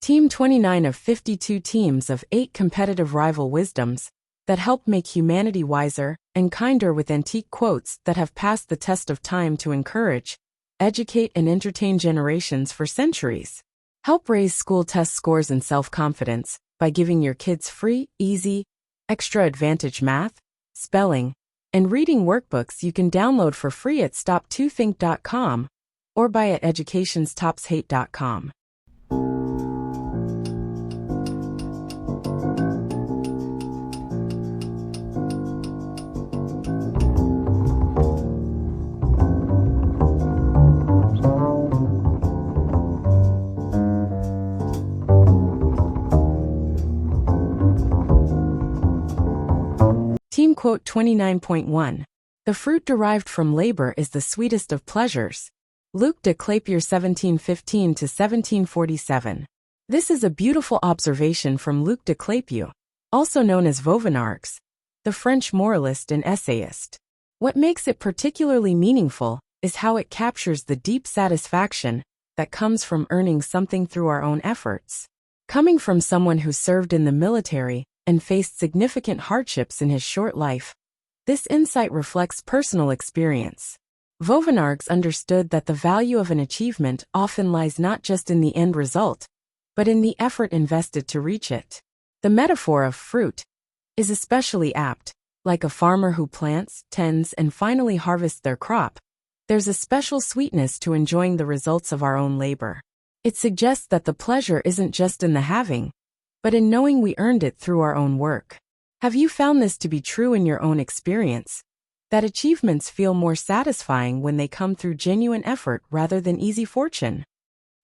Team 29 of 52 teams of 8 competitive rival wisdoms that help make humanity wiser and kinder with antique quotes that have passed the test of time to encourage, educate and entertain generations for centuries. Help raise school test scores and self-confidence by giving your kids free, easy, extra advantage math, spelling, and reading workbooks you can download for free at stop2think.com or buy at educationstopshate.com. Team quote 29.1. The fruit derived from labor is the sweetest of pleasures. Luc de Clapier 1715 to 1747. This is a beautiful observation from Luc de Clapier, also known as Vauvenargues, the French moralist and essayist. What makes it particularly meaningful is how it captures the deep satisfaction that comes from earning something through our own efforts. Coming from someone who served in the military and faced significant hardships in his short life, this insight reflects personal experience. Vauvenargues understood that the value of an achievement often lies not just in the end result, but in the effort invested to reach it. The metaphor of fruit is especially apt. Like a farmer who plants, tends, and finally harvests their crop, there's a special sweetness to enjoying the results of our own labor. It suggests that the pleasure isn't just in the having, but in knowing we earned it through our own work. Have you found this to be true in your own experience? That achievements feel more satisfying when they come through genuine effort rather than easy fortune?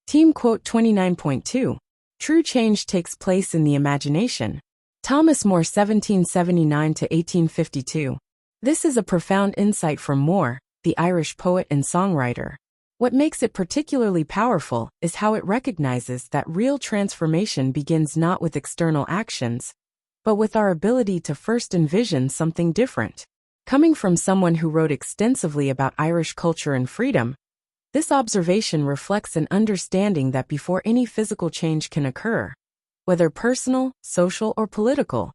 Team quote 29.2. True change takes place in the imagination. Thomas More 1779 to 1852. This is a profound insight from Moore, the Irish poet and songwriter. What makes it particularly powerful is how it recognizes that real transformation begins not with external actions, but with our ability to first envision something different. Coming from someone who wrote extensively about Irish culture and freedom, this observation reflects an understanding that before any physical change can occur, whether personal, social, or political,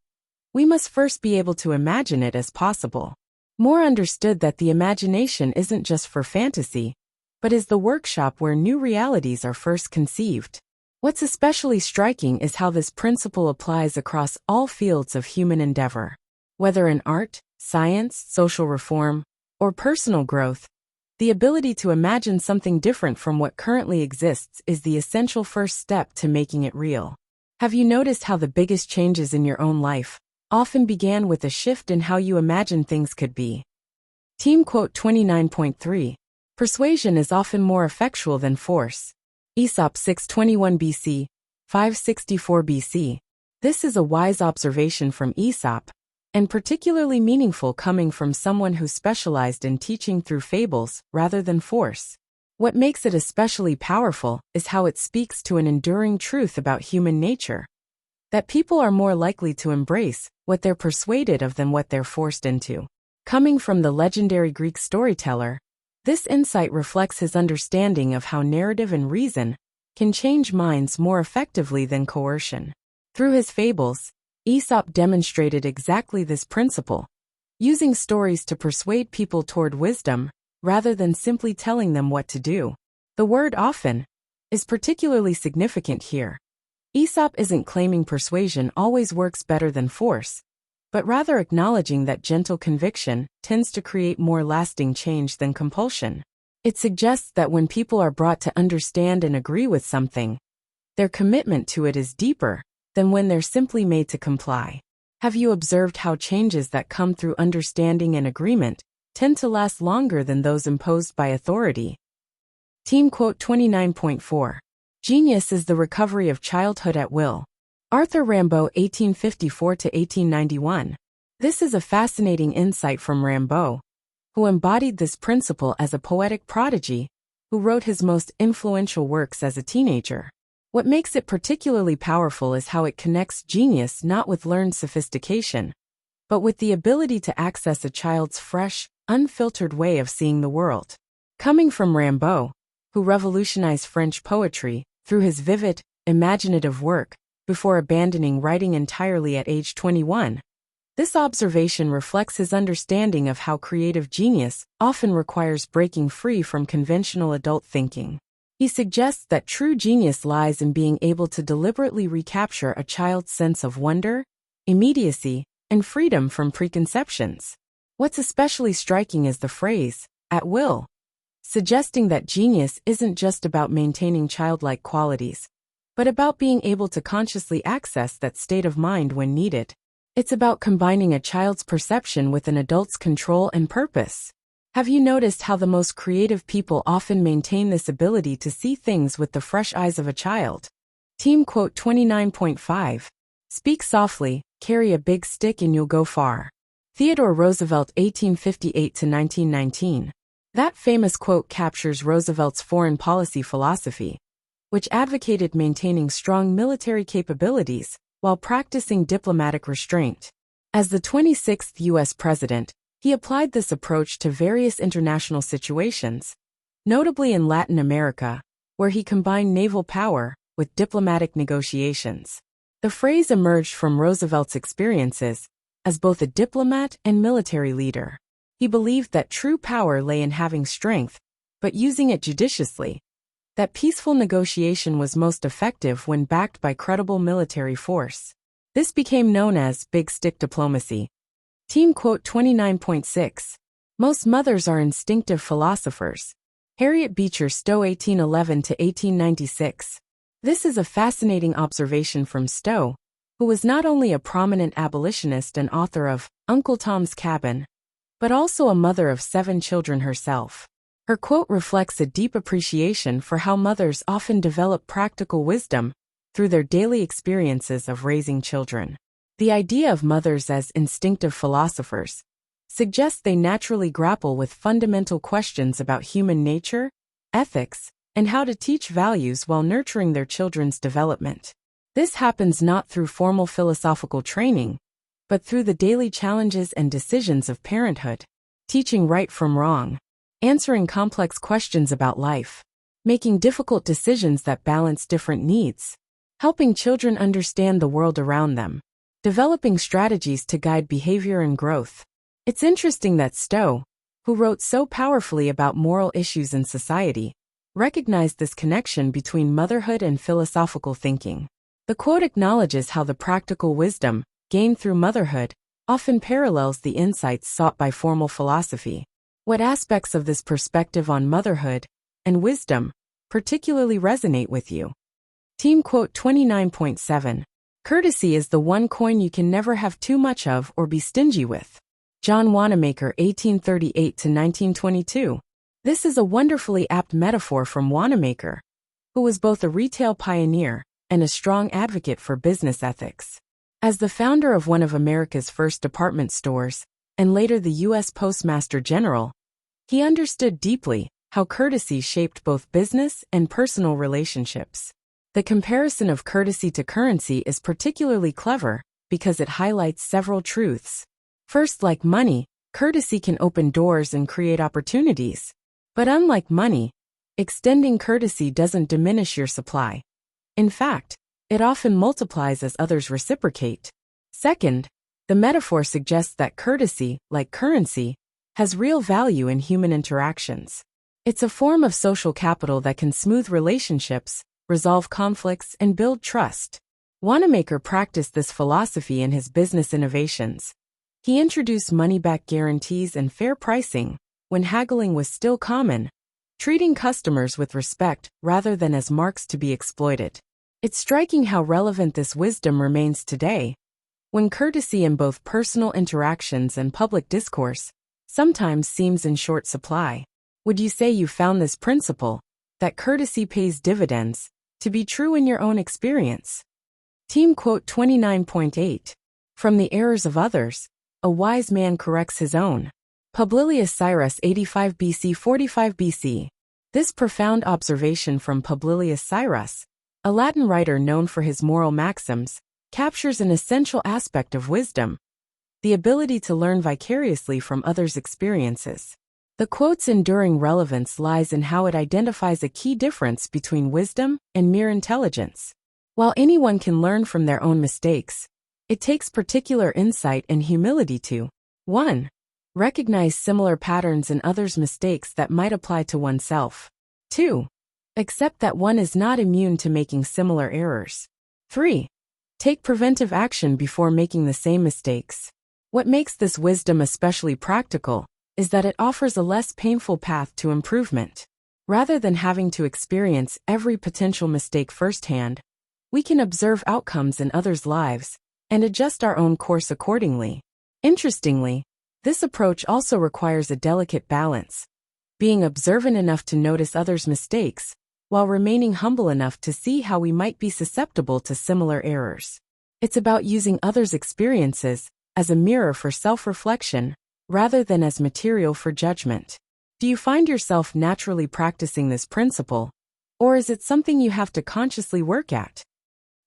we must first be able to imagine it as possible. Moore understood that the imagination isn't just for fantasy, but is the workshop where new realities are first conceived. What's especially striking is how this principle applies across all fields of human endeavor. Whether in art, science, social reform, or personal growth, the ability to imagine something different from what currently exists is the essential first step to making it real. Have you noticed how the biggest changes in your own life often began with a shift in how you imagine things could be? Team quote 29.3. Persuasion is often more effectual than force. Aesop 621 BC, 564 BC. This is a wise observation from Aesop, and particularly meaningful coming from someone who specialized in teaching through fables rather than force. What makes it especially powerful is how it speaks to an enduring truth about human nature, that people are more likely to embrace what they're persuaded of than what they're forced into. Coming from the legendary Greek storyteller, this insight reflects his understanding of how narrative and reason can change minds more effectively than coercion. Through his fables, Aesop demonstrated exactly this principle, using stories to persuade people toward wisdom rather than simply telling them what to do. The word often is particularly significant here. Aesop isn't claiming persuasion always works better than force, but rather acknowledging that gentle conviction tends to create more lasting change than compulsion. It suggests that when people are brought to understand and agree with something, their commitment to it is deeper than when they're simply made to comply. Have you observed how changes that come through understanding and agreement tend to last longer than those imposed by authority? Team quote 29.4. Genius is the recovery of childhood at will. Arthur Rimbaud 1854 to 1891. This is a fascinating insight from Rimbaud, who embodied this principle as a poetic prodigy who wrote his most influential works as a teenager. What makes it particularly powerful is how it connects genius not with learned sophistication, but with the ability to access a child's fresh, unfiltered way of seeing the world. Coming from Rimbaud, who revolutionized French poetry through his vivid, imaginative work, before abandoning writing entirely at age 21. This observation reflects his understanding of how creative genius often requires breaking free from conventional adult thinking. He suggests that true genius lies in being able to deliberately recapture a child's sense of wonder, immediacy, and freedom from preconceptions. What's especially striking is the phrase, "at will," suggesting that genius isn't just about maintaining childlike qualities, but about being able to consciously access that state of mind when needed. It's about combining a child's perception with an adult's control and purpose. Have you noticed how the most creative people often maintain this ability to see things with the fresh eyes of a child? Team quote 29.5. Speak softly, carry a big stick and you'll go far. Theodore Roosevelt 1858–1919. That famous quote captures Roosevelt's foreign policy philosophy, which advocated maintaining strong military capabilities while practicing diplomatic restraint. As the 26th U.S. president, he applied this approach to various international situations, notably in Latin America, where he combined naval power with diplomatic negotiations. The phrase emerged from Roosevelt's experiences as both a diplomat and military leader. He believed that true power lay in having strength, but using it judiciously. That peaceful negotiation was most effective when backed by credible military force. This became known as big stick diplomacy. Team quote 29.6. Most mothers are instinctive philosophers. Harriet Beecher Stowe 1811–1896. This is a fascinating observation from Stowe, who was not only a prominent abolitionist and author of Uncle Tom's Cabin, but also a mother of 7 children herself. Her quote reflects a deep appreciation for how mothers often develop practical wisdom through their daily experiences of raising children. The idea of mothers as instinctive philosophers suggests they naturally grapple with fundamental questions about human nature, ethics, and how to teach values while nurturing their children's development. This happens not through formal philosophical training, but through the daily challenges and decisions of parenthood, teaching right from wrong, answering complex questions about life, making difficult decisions that balance different needs, helping children understand the world around them, developing strategies to guide behavior and growth. It's interesting that Stowe, who wrote so powerfully about moral issues in society, recognized this connection between motherhood and philosophical thinking. The quote acknowledges how the practical wisdom, gained through motherhood, often parallels the insights sought by formal philosophy. What aspects of this perspective on motherhood and wisdom particularly resonate with you? Team quote 29.7. Courtesy is the one coin you can never have too much of or be stingy with. John Wanamaker 1838–1922. This is a wonderfully apt metaphor from Wanamaker, who was both a retail pioneer and a strong advocate for business ethics. As the founder of one of America's first department stores, and later the U.S. Postmaster General, he understood deeply how courtesy shaped both business and personal relationships. The comparison of courtesy to currency is particularly clever because it highlights several truths. First, like money, courtesy can open doors and create opportunities. But unlike money, extending courtesy doesn't diminish your supply. In fact, it often multiplies as others reciprocate. Second, the metaphor suggests that courtesy, like currency, has real value in human interactions. It's a form of social capital that can smooth relationships, resolve conflicts, and build trust. Wanamaker practiced this philosophy in his business innovations. He introduced money-back guarantees and fair pricing when haggling was still common, treating customers with respect rather than as marks to be exploited. It's striking how relevant this wisdom remains today, when courtesy in both personal interactions and public discourse sometimes seems in short supply. Would you say you found this principle, that courtesy pays dividends, to be true in your own experience? Team quote 29.8. From the errors of others, a wise man corrects his own. Publilius Cyrus 85 BC 45 BC. This profound observation from Publilius Cyrus, a Latin writer known for his moral maxims, captures an essential aspect of wisdom: the ability to learn vicariously from others' experiences. The quote's enduring relevance lies in how it identifies a key difference between wisdom and mere intelligence. While anyone can learn from their own mistakes, it takes particular insight and humility to 1. Recognize similar patterns in others' mistakes that might apply to oneself. 2. Accept that one is not immune to making similar errors. 3. Take preventive action before making the same mistakes. What makes this wisdom especially practical is that it offers a less painful path to improvement. Rather than having to experience every potential mistake firsthand, we can observe outcomes in others' lives and adjust our own course accordingly. Interestingly, this approach also requires a delicate balance, being observant enough to notice others' mistakes, while remaining humble enough to see how we might be susceptible to similar errors. It's about using others' experiences as a mirror for self-reflection, rather than as material for judgment. Do you find yourself naturally practicing this principle, or is it something you have to consciously work at?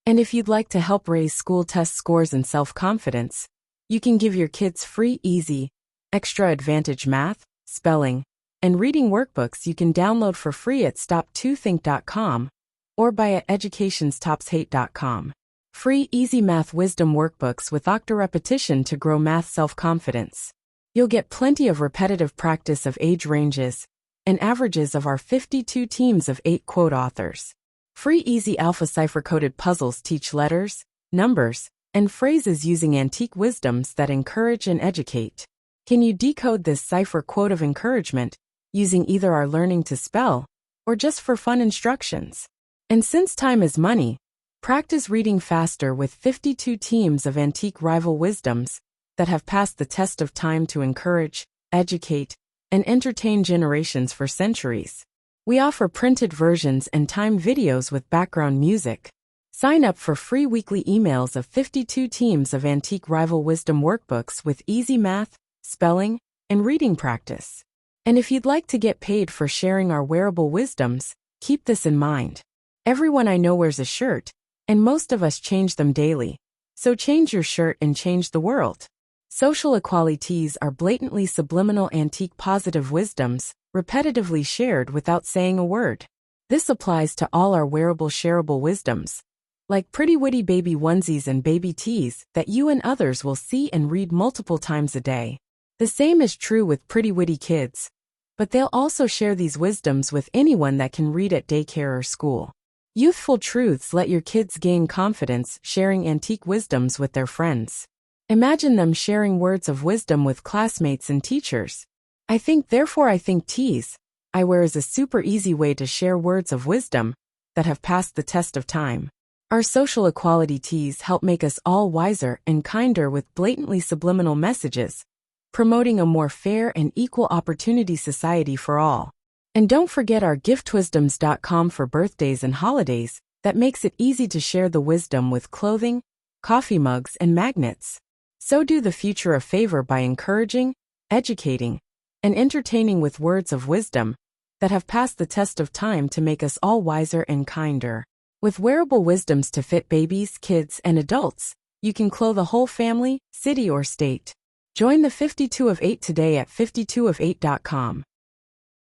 And if you'd like to help raise school test scores and self-confidence, you can give your kids free, easy, extra advantage math, spelling, and reading workbooks you can download for free at stop2think.com or buy at educationstopshate.com. Free easy math wisdom workbooks with octa repetition to grow math self-confidence. You'll get plenty of repetitive practice of age ranges and averages of our 52 teams of 8 quote authors. Free easy alpha cipher-coded puzzles teach letters, numbers, and phrases using antique wisdoms that encourage and educate. Can you decode this cipher quote of encouragement using either our learning to spell or just for fun instructions? And since time is money, practice reading faster with 52 teams of antique rival wisdoms that have passed the test of time to encourage, educate, and entertain generations for centuries. We offer printed versions and time videos with background music. Sign up for free weekly emails of 52 teams of antique rival wisdom workbooks with easy math, spelling, and reading practice. And if you'd like to get paid for sharing our wearable wisdoms, keep this in mind. Everyone I know wears a shirt, and most of us change them daily. So change your shirt and change the world. Social equalities are blatantly subliminal antique positive wisdoms, repetitively shared without saying a word. This applies to all our wearable shareable wisdoms, like pretty witty baby onesies and baby tees that you and others will see and read multiple times a day. The same is true with pretty witty kids, but they'll also share these wisdoms with anyone that can read at daycare or school. Youthful truths let your kids gain confidence sharing antique wisdoms with their friends. Imagine them sharing words of wisdom with classmates and teachers. I think therefore I think tees I wear is a super easy way to share words of wisdom that have passed the test of time. Our social equality tees help make us all wiser and kinder with blatantly subliminal messages, promoting a more fair and equal opportunity society for all. And don't forget our giftwisdoms.com for birthdays and holidays that makes it easy to share the wisdom with clothing, coffee mugs, and magnets. So do the future a favor by encouraging, educating, and entertaining with words of wisdom that have passed the test of time to make us all wiser and kinder. With wearable wisdoms to fit babies, kids, and adults, you can clothe a whole family, city, or state. Join the 52 of 8 today at 52of8.com.